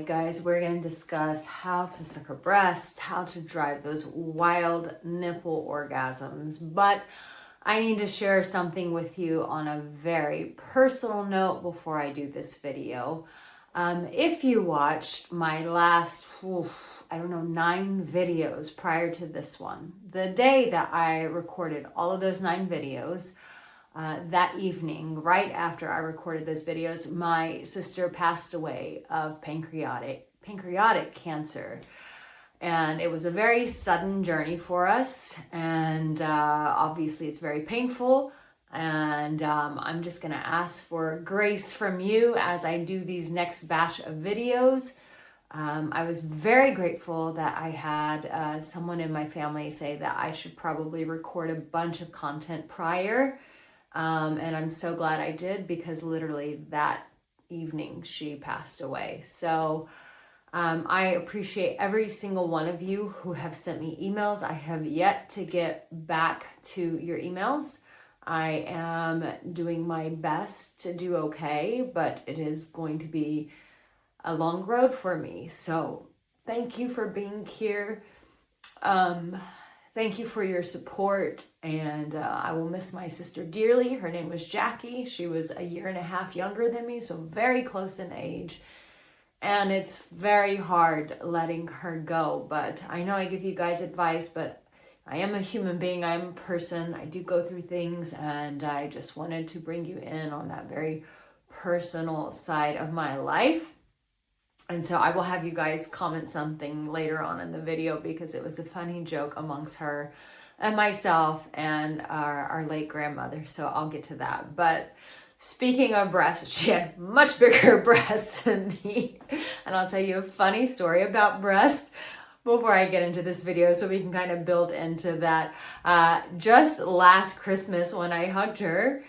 Alright guys, we're going to discuss how to suck her breast, how to drive those wild nipple orgasms, but I need to share something with you on a very personal note before I do this video. If you watched my last, 9 videos prior to this one, the day that I recorded all of those 9 videos, that evening, right after I recorded those videos, my sister passed away of pancreatic cancer. And it was a very sudden journey for us. And obviously it's very painful. And I'm just gonna ask for grace from you as I do these next batch of videos. I was very grateful that I had someone in my family say that I should probably record a bunch of content prior. And I'm so glad I did, because literally that evening she passed away. So I appreciate every single one of you who have sent me emails. I have yet to get back to your emails. I am doing my best to do okay, but it is going to be a long road for me. So thank you for being here. Thank you for your support, and I will miss my sister dearly. Her name was Jackie. She was a 1.5 years younger than me, so very close in age. And it's very hard letting her go, but I know I give you guys advice, but I am a human being, I'm a person, I do go through things, and I just wanted to bring you in on that very personal side of my life. And so I will have you guys comment something later on in the video, because it was a funny joke amongst her and myself and our late grandmother. So I'll get to that. But speaking of breasts, she had much bigger breasts than me. And I'll tell you a funny story about breasts before I get into this video, so we can kind of build into that. Just last Christmas when I hugged her,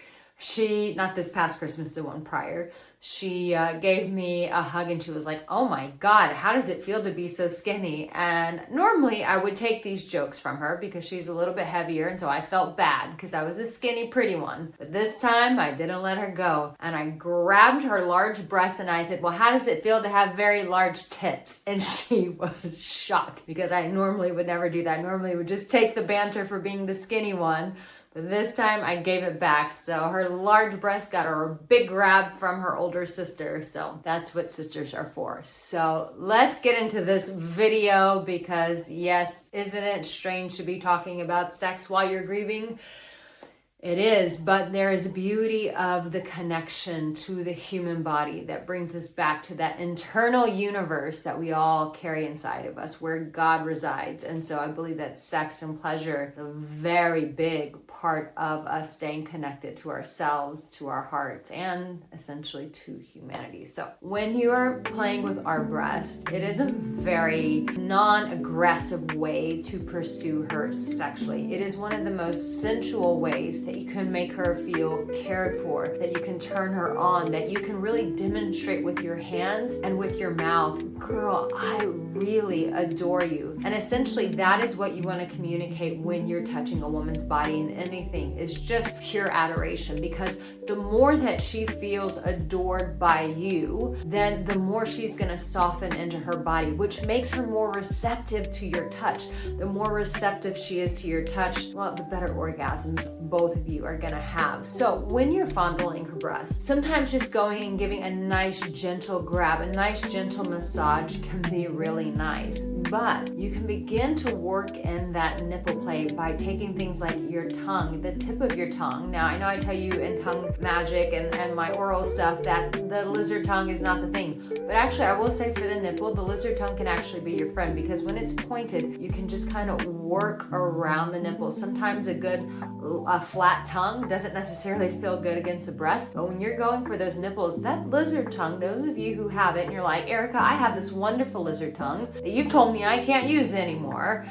not this past Christmas, the one prior, she gave me a hug and she was like, "Oh my God, how does it feel to be so skinny?" And normally I would take these jokes from her because she's a little bit heavier, and so I felt bad because I was a skinny, pretty one. But this time I didn't let her go, and I grabbed her large breasts and I said, "Well, how does it feel to have very large tits?" And she was shocked, because I normally would never do that. I normally would just take the banter for being the skinny one. But this time I gave it back. So her large breast got her a big grab from her older sister. So that's what sisters are for. So let's get into this video, because yes, isn't it strange to be talking about sex while you're grieving? It is, but there is beauty of the connection to the human body that brings us back to that internal universe that we all carry inside of us, where God resides. And so I believe that sex and pleasure is a very big part of us staying connected to ourselves, to our hearts, and essentially to humanity. So when you are playing with our breast, it is a very non-aggressive way to pursue her sexually. It is one of the most sensual ways that you can make her feel cared for, that you can turn her on, that you can really demonstrate with your hands and with your mouth, "Girl, I really adore you." And essentially that is what you want to communicate when you're touching a woman's body in anything, is just pure adoration. Because the more that she feels adored by you, then the more she's going to soften into her body, which makes her more receptive to your touch. The more receptive she is to your touch, well, the better orgasms both of you are going to have. So when you're fondling her breast, sometimes just going and giving a nice gentle grab, a nice gentle massage can be really nice. But you can begin to work in that nipple play by taking things like your tongue, the tip of your tongue. Now, I know I tell you in tongue magic and my oral stuff that the lizard tongue is not the thing. But actually, I will say for the nipple, the lizard tongue can actually be your friend, because when it's pointed, you can just kind of work around the nipple. Sometimes a flat tongue doesn't necessarily feel good against the breast, but when you're going for those nipples, that lizard tongue, those of you who have it and you're like, "Arica, I have this wonderful lizard tongue that you've told me I can't use anymore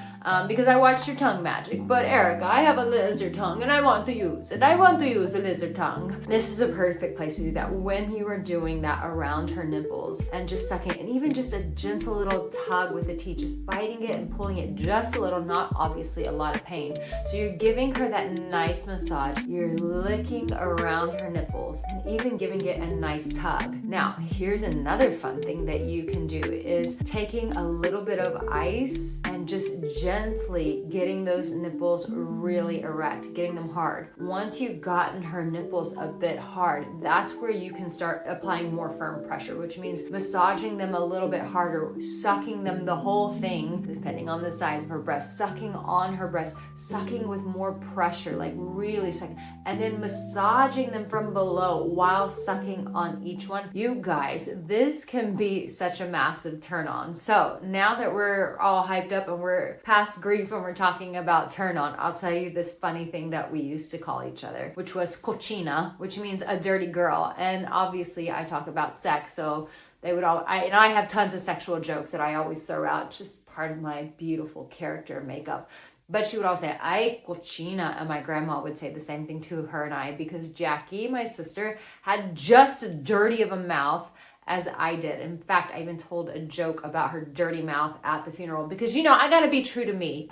because I watched your tongue magic, but Arica, I have a lizard tongue and I want to use it. I want to use a lizard tongue." tongue. This is a perfect place to do that when you are doing that around her nipples and just sucking, and even just a gentle little tug with the teeth, just biting it and pulling it just a little, not obviously a lot of pain. So you're giving her that nice massage, you're licking around her nipples and even giving it a nice tug. Now, here's another fun thing that you can do is taking a little bit of ice and just gently getting those nipples really erect, getting them hard. Once you've gotten her nipples a bit hard, that's where you can start applying more firm pressure, which means massaging them a little bit harder, sucking them the whole thing, depending on the size of her breast, sucking on her breast, sucking with more pressure, like really sucking, and then massaging them from below while sucking on each one. You guys, this can be such a massive turn on. So now that we're all hyped up and we're past grief and we're talking about turn on, I'll tell you this funny thing that we used to call each other, which was cochina, which means a dirty girl. And obviously I talk about sex, so they would all, I have tons of sexual jokes that I always throw out, just part of my beautiful character makeup. But she would always say, ay, cochina. And my grandma would say the same thing to her and I, because Jackie, my sister, had just as dirty of a mouth as I did. In fact, I even told a joke about her dirty mouth at the funeral because, you know, I gotta be true to me.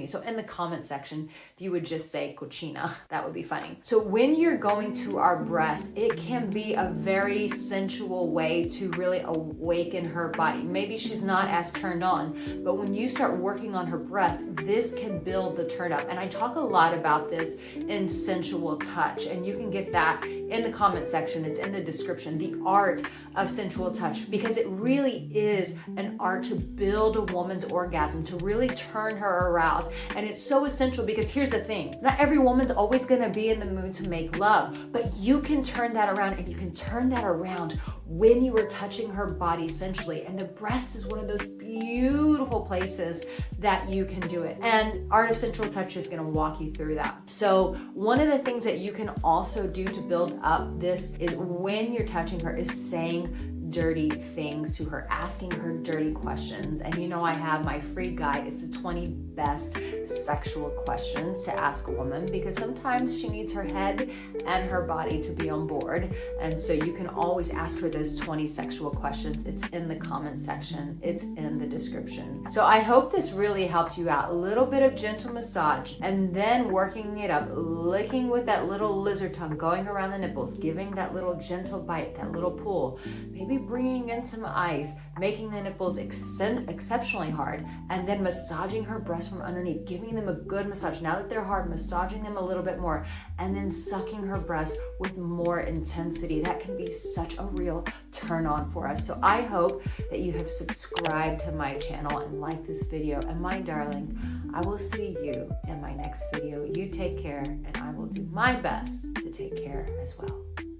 So in the comment section, if you would just say cochina, that would be funny. So when you're going to our breasts, it can be a very sensual way to really awaken her body. Maybe she's not as turned on, but when you start working on her breasts, this can build the turn up. And I talk a lot about this in Sensual Touch, and you can get that in the comment section. It's in the description, the art of sensual touch, because it really is an art to build a woman's orgasm, to really turn her aroused. And it's so essential because here's the thing, not every woman's always gonna be in the mood to make love, but you can turn that around, and you can turn that around when you are touching her body sensually. And the breast is one of those beautiful places that you can do it. And Art of Sensual Touch is gonna walk you through that. So one of the things that you can also do to build up this is when you're touching her is saying dirty things to her, asking her dirty questions. And you know, I have my free guide. It's the 20 best sexual questions to ask a woman, because sometimes she needs her head and her body to be on board. And so you can always ask her those 20 sexual questions. It's in the comment section. It's in the description. So I hope this really helped you out. A little bit of gentle massage and then working it up, licking with that little lizard tongue, going around the nipples, giving that little gentle bite, that little pull, maybe bringing in some ice, making the nipples exceptionally hard, and then massaging her breasts from underneath, giving them a good massage. Now that they're hard, massaging them a little bit more, and then sucking her breasts with more intensity. That can be such a real turn on for us. So I hope that you have subscribed to my channel and liked this video. And my darling, I will see you in my next video. You take care, and I will do my best to take care as well.